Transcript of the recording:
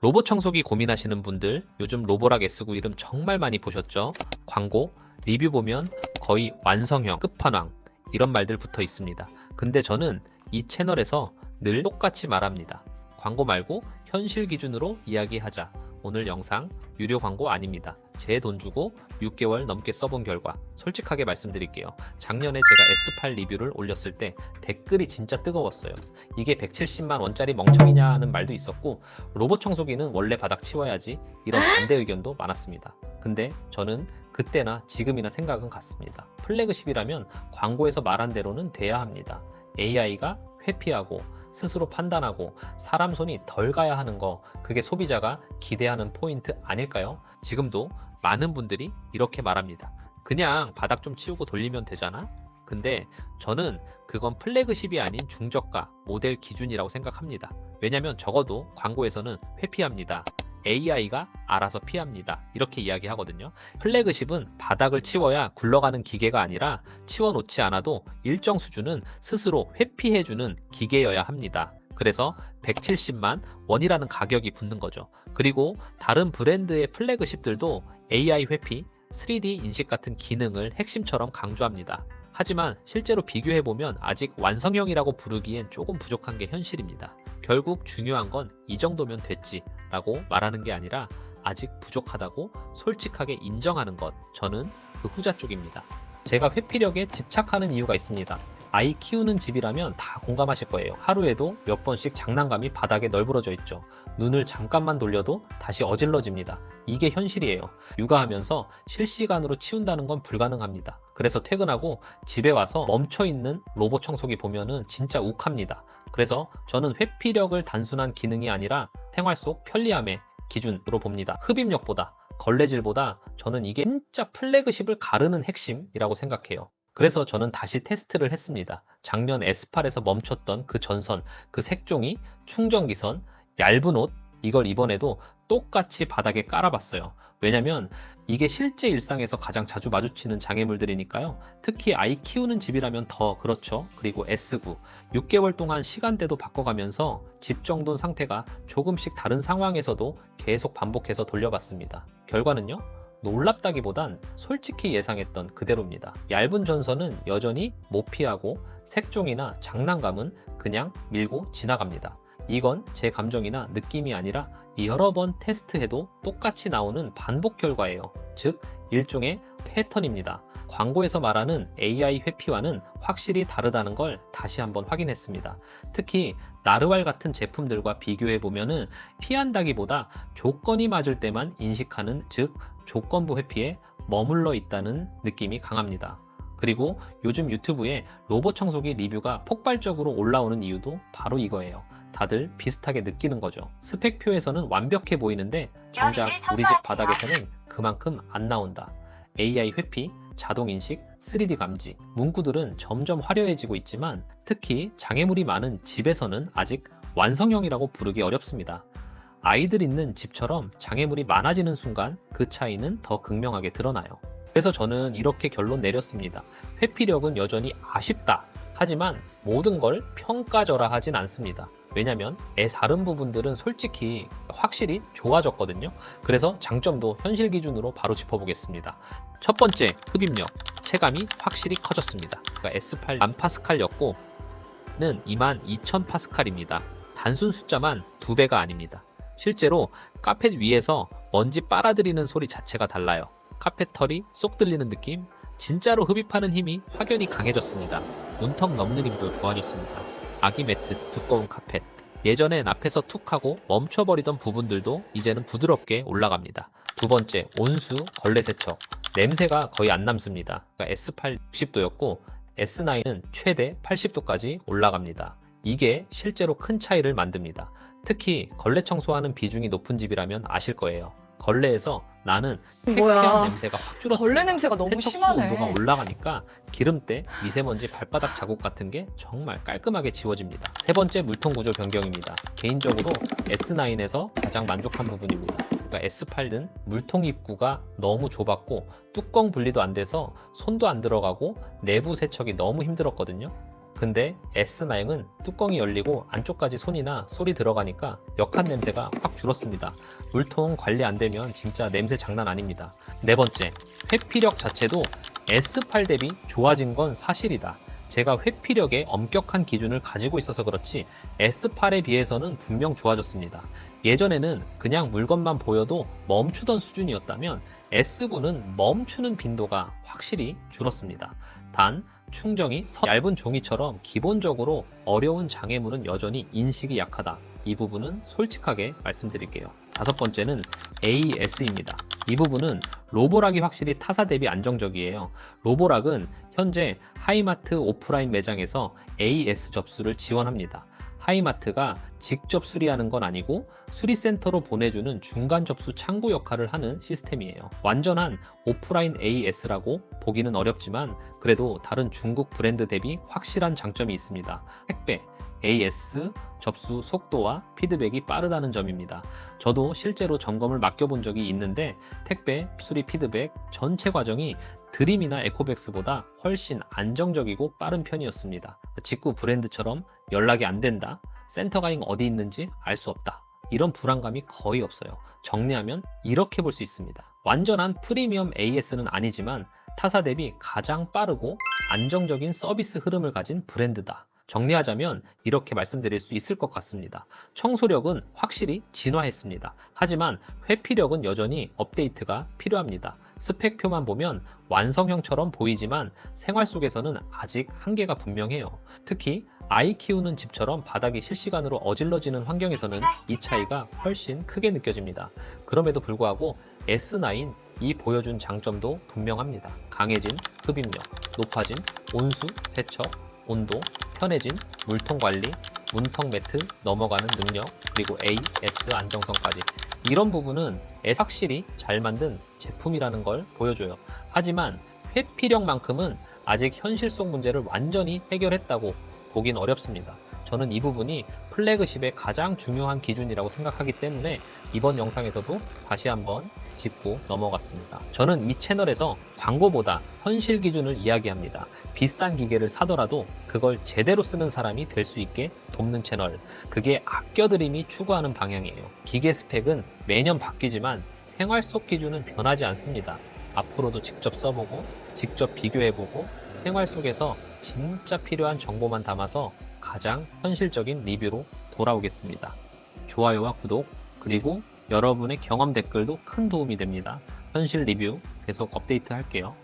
로봇 청소기 고민하시는 분들 요즘 로보락 S9 이름 정말 많이 보셨죠? 광고, 리뷰 보면 거의 완성형, 끝판왕 이런 말들 붙어 있습니다. 근데 저는 이 채널에서 늘 똑같이 말합니다. 광고 말고 현실 기준으로 이야기하자. 오늘 영상 유료 광고 아닙니다. 제 돈 주고 6개월 넘게 써본 결과 솔직하게 말씀드릴게요. 작년에 제가 S8 리뷰를 올렸을 때 댓글이 진짜 뜨거웠어요. 이게 170만 원짜리 멍청이냐 하는 말도 있었고, 로봇 청소기는 원래 바닥 치워야지 이런 반대 의견도 많았습니다. 근데 저는 그때나 지금이나 생각은 같습니다. 플래그십이라면 광고에서 말한 대로는 돼야 합니다. AI가 회피하고 스스로 판단하고 사람 손이 덜 가야 하는 거, 그게 소비자가 기대하는 포인트 아닐까요? 지금도 많은 분들이 이렇게 말합니다. 그냥 바닥 좀 치우고 돌리면 되잖아? 근데 저는 그건 플래그십이 아닌 중저가 모델 기준이라고 생각합니다. 왜냐면 적어도 광고에서는 회피합니다. AI가 알아서 피합니다. 이렇게 이야기하거든요. 플래그십은 바닥을 치워야 굴러가는 기계가 아니라 치워놓지 않아도 일정 수준은 스스로 회피해주는 기계여야 합니다. 그래서 170만 원이라는 가격이 붙는 거죠. 그리고 다른 브랜드의 플래그십들도 AI 회피, 3D 인식 같은 기능을 핵심처럼 강조합니다. 하지만 실제로 비교해보면 아직 완성형이라고 부르기엔 조금 부족한 게 현실입니다. 결국 중요한 건 이 정도면 됐지 라고 말하는 게 아니라 아직 부족하다고 솔직하게 인정하는 것, 저는 그 후자 쪽입니다. 제가 회피력에 집착하는 이유가 있습니다. 아이 키우는 집이라면 다 공감하실 거예요. 하루에도 몇 번씩 장난감이 바닥에 널브러져 있죠. 눈을 잠깐만 돌려도 다시 어질러집니다. 이게 현실이에요. 육아하면서 실시간으로 치운다는 건 불가능합니다. 그래서 퇴근하고 집에 와서 멈춰있는 로봇 청소기 보면은 진짜 욱합니다. 그래서 저는 회피력을 단순한 기능이 아니라 생활 속 편리함의 기준으로 봅니다. 흡입력보다, 걸레질보다 저는 이게 진짜 플래그십을 가르는 핵심이라고 생각해요. 그래서 저는 다시 테스트를 했습니다. 작년 S8에서 멈췄던 그 전선, 그 색종이, 충전기선, 얇은 옷, 이걸 이번에도 똑같이 바닥에 깔아봤어요. 왜냐면 이게 실제 일상에서 가장 자주 마주치는 장애물들이니까요. 특히 아이 키우는 집이라면 더 그렇죠. 그리고 S9, 6개월 동안 시간대도 바꿔가면서 집 정돈 상태가 조금씩 다른 상황에서도 계속 반복해서 돌려봤습니다. 결과는요? 놀랍다기보단 솔직히 예상했던 그대로입니다. 얇은 전선은 여전히 못 피하고 색종이나 장난감은 그냥 밀고 지나갑니다. 이건 제 감정이나 느낌이 아니라 여러 번 테스트해도 똑같이 나오는 반복 결과예요. 즉, 일종의 패턴입니다. 광고에서 말하는 AI 회피와는 확실히 다르다는 걸 다시 한번 확인했습니다. 특히 나르왈 같은 제품들과 비교해보면 피한다기보다 조건이 맞을 때만 인식하는, 즉 조건부 회피에 머물러 있다는 느낌이 강합니다. 그리고 요즘 유튜브에 로봇 청소기 리뷰가 폭발적으로 올라오는 이유도 바로 이거예요. 다들 비슷하게 느끼는 거죠. 스펙표에서는 완벽해 보이는데 정작 우리 집 바닥에서는 그만큼 안 나온다. AI 회피, 자동인식, 3D 감지, 문구들은 점점 화려해지고 있지만 특히 장애물이 많은 집에서는 아직 완성형이라고 부르기 어렵습니다. 아이들 있는 집처럼 장애물이 많아지는 순간 그 차이는 더 극명하게 드러나요. 그래서 저는 이렇게 결론 내렸습니다. 회피력은 여전히 아쉽다. 하지만 모든 걸 평가절하 하진 않습니다. 왜냐면 다른 부분들은 솔직히 확실히 좋아졌거든요. 그래서 장점도 현실 기준으로 바로 짚어보겠습니다. 첫 번째, 흡입력. 체감이 확실히 커졌습니다. 그러니까 S8 1000파스칼이었고 는 22000파스칼입니다. 단순 숫자만 2배가 아닙니다. 실제로 카펫 위에서 먼지 빨아들이는 소리 자체가 달라요. 카펫 털이 쏙 들리는 느낌? 진짜로 흡입하는 힘이 확연히 강해졌습니다. 문턱 넘는 힘도 좋아졌습니다. 아기 매트, 두꺼운 카펫. 예전엔 앞에서 툭 하고 멈춰버리던 부분들도 이제는 부드럽게 올라갑니다. 두 번째, 온수, 걸레 세척. 냄새가 거의 안 남습니다. 그러니까 S8 60도였고 S9은 최대 80도까지 올라갑니다. 이게 실제로 큰 차이를 만듭니다. 특히 걸레 청소하는 비중이 높은 집이라면 아실 거예요. 걸레에서 나는 쾌쾌한 냄새가 확 줄었습니다. 걸레 냄새가 너무 세척수 심하네. 온도가 올라가니까 기름때, 미세먼지, 발바닥 자국 같은 게 정말 깔끔하게 지워집니다. 세 번째, 물통 구조 변경입니다. 개인적으로 S9에서 가장 만족한 부분입니다. 그러니까 S8은 물통 입구가 너무 좁았고 뚜껑 분리도 안 돼서 손도 안 들어가고 내부 세척이 너무 힘들었거든요. 근데 S9은 뚜껑이 열리고 안쪽까지 손이나 소리 들어가니까 역한 냄새가 확 줄었습니다. 물통 관리 안 되면 진짜 냄새 장난 아닙니다. 네 번째, 회피력 자체도 S8 대비 좋아진 건 사실이다. 제가 회피력에 엄격한 기준을 가지고 있어서 그렇지 S8에 비해서는 분명 좋아졌습니다. 예전에는 그냥 물건만 보여도 멈추던 수준이었다면 S9는 멈추는 빈도가 확실히 줄었습니다. 단 충정이 얇은 종이처럼 기본적으로 어려운 장애물은 여전히 인식이 약하다. 이 부분은 솔직하게 말씀드릴게요. 다섯 번째는 AS입니다. 이 부분은 로보락이 확실히 타사 대비 안정적이에요. 로보락은 현재 하이마트 오프라인 매장에서 AS 접수를 지원합니다. 하이마트가 직접 수리하는 건 아니고 수리센터로 보내주는 중간 접수 창구 역할을 하는 시스템이에요. 완전한 오프라인 AS라고 보기는 어렵지만 그래도 다른 중국 브랜드 대비 확실한 장점이 있습니다. 택배, AS 접수 속도와 피드백이 빠르다는 점입니다. 저도 실제로 점검을 맡겨본 적이 있는데 택배 수리 피드백 전체 과정이 드림이나 에코백스보다 훨씬 안정적이고 빠른 편이었습니다. 직구 브랜드처럼 연락이 안 된다, 센터가잉 어디 있는지 알 수 없다, 이런 불안감이 거의 없어요. 정리하면 이렇게 볼 수 있습니다. 완전한 프리미엄 AS는 아니지만 타사 대비 가장 빠르고 안정적인 서비스 흐름을 가진 브랜드다. 정리하자면 이렇게 말씀드릴 수 있을 것 같습니다. 청소력은 확실히 진화했습니다. 하지만 회피력은 여전히 업데이트가 필요합니다. 스펙표만 보면 완성형처럼 보이지만 생활 속에서는 아직 한계가 분명해요. 특히 아이 키우는 집처럼 바닥이 실시간으로 어질러지는 환경에서는 이 차이가 훨씬 크게 느껴집니다. 그럼에도 불구하고 S9 이 보여준 장점도 분명합니다. 강해진 흡입력, 높아진 온수, 세척, 온도, 편해진 물통 관리, 문턱 매트 넘어가는 능력, 그리고 AS 안정성까지 이런 부분은 확실히 잘 만든 제품이라는 걸 보여줘요. 하지만 회피력만큼은 아직 현실 속 문제를 완전히 해결했다고 보긴 어렵습니다. 저는 이 부분이 플래그십의 가장 중요한 기준이라고 생각하기 때문에 이번 영상에서도 다시 한번 짚고 넘어갔습니다. 저는 이 채널에서 광고보다 현실 기준을 이야기합니다. 비싼 기계를 사더라도 그걸 제대로 쓰는 사람이 될 수 있게 돕는 채널, 그게 아껴드림이 추구하는 방향이에요. 기계 스펙은 매년 바뀌지만 생활 속 기준은 변하지 않습니다. 앞으로도 직접 써보고 직접 비교해보고 생활 속에서 진짜 필요한 정보만 담아서 가장 현실적인 리뷰로 돌아오겠습니다. 좋아요와 구독, 그리고 여러분의 경험 댓글도 큰 도움이 됩니다. 현실 리뷰 계속 업데이트 할게요.